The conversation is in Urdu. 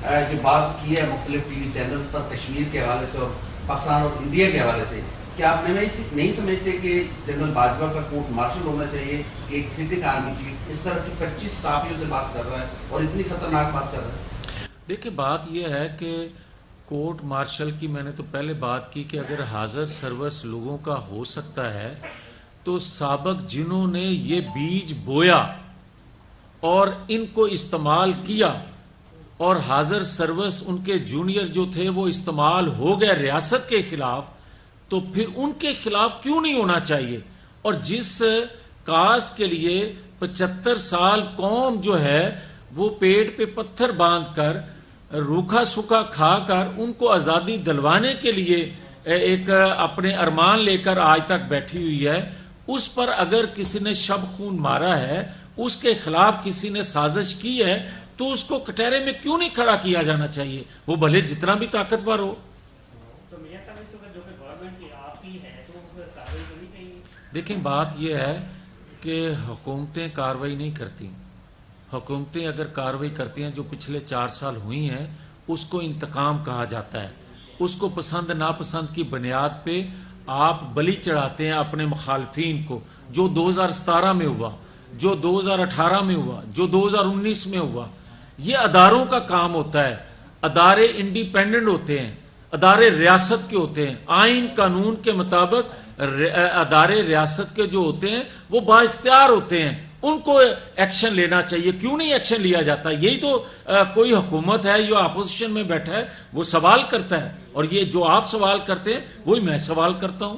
جو بات کی ہے مختلف ٹی وی چینلز پر کشمیر کے حوالے سے اور پاکستان اور انڈیا کے حوالے سے، کیا آپ نہیں سمجھتے کہ جنرل باجوہ کا کورٹ مارشل ہونا چاہیے؟ ایک سٹنگ آرمی چیف اس طرح کی 25 صحافیوں سے بات کر رہا ہے اور اتنی خطرناک بات کر رہا ہے۔ دیکھیں بات یہ ہے کہ کورٹ مارشل کی میں نے تو پہلے بات کی کہ اگر حاضر سروس لوگوں کا ہو سکتا ہے تو سابق جنہوں نے یہ بیج بویا اور ان کو استعمال کیا اور حاضر سروس ان کے جونیئر جو تھے وہ استعمال ہو گئے ریاست کے خلاف، تو پھر ان کے خلاف کیوں نہیں ہونا چاہیے؟ اور جس کاز کے لیے 75 سال قوم جو ہے وہ پیٹ پہ پتھر باندھ کر روکھا سکھا کھا کر ان کو آزادی دلوانے کے لیے ایک اپنے ارمان لے کر آج تک بیٹھی ہوئی ہے، اس پر اگر کسی نے شب خون مارا ہے، اس کے خلاف کسی نے سازش کی ہے، تو اس کو کٹہرے میں کیوں نہیں کھڑا کیا جانا چاہیے؟ وہ بھلے جتنا بھی طاقتور ہو۔ دیکھیں بات یہ ہے کہ حکومتیں کارروائی نہیں کرتی۔ حکومتیں اگر کارروائی کرتی ہیں، جو پچھلے 4 سال ہوئی ہیں، اس کو انتقام کہا جاتا ہے۔ اس کو پسند ناپسند کی بنیاد پہ آپ بلی چڑھاتے ہیں اپنے مخالفین کو، جو 2017 میں ہوا، جو 2018 میں ہوا، جو 2019 میں ہوا۔ یہ اداروں کا کام ہوتا ہے۔ ادارے انڈیپینڈنٹ ہوتے ہیں، ادارے ریاست کے ہوتے ہیں، آئین قانون کے مطابق ادارے ریاست کے جو ہوتے ہیں وہ با اختیار ہوتے ہیں، ان کو ایکشن لینا چاہیے۔ کیوں نہیں ایکشن لیا جاتا؟ یہی تو کوئی حکومت ہے جو اپوزیشن میں بیٹھا ہے وہ سوال کرتا ہے، اور یہ جو آپ سوال کرتے ہیں وہی میں سوال کرتا ہوں۔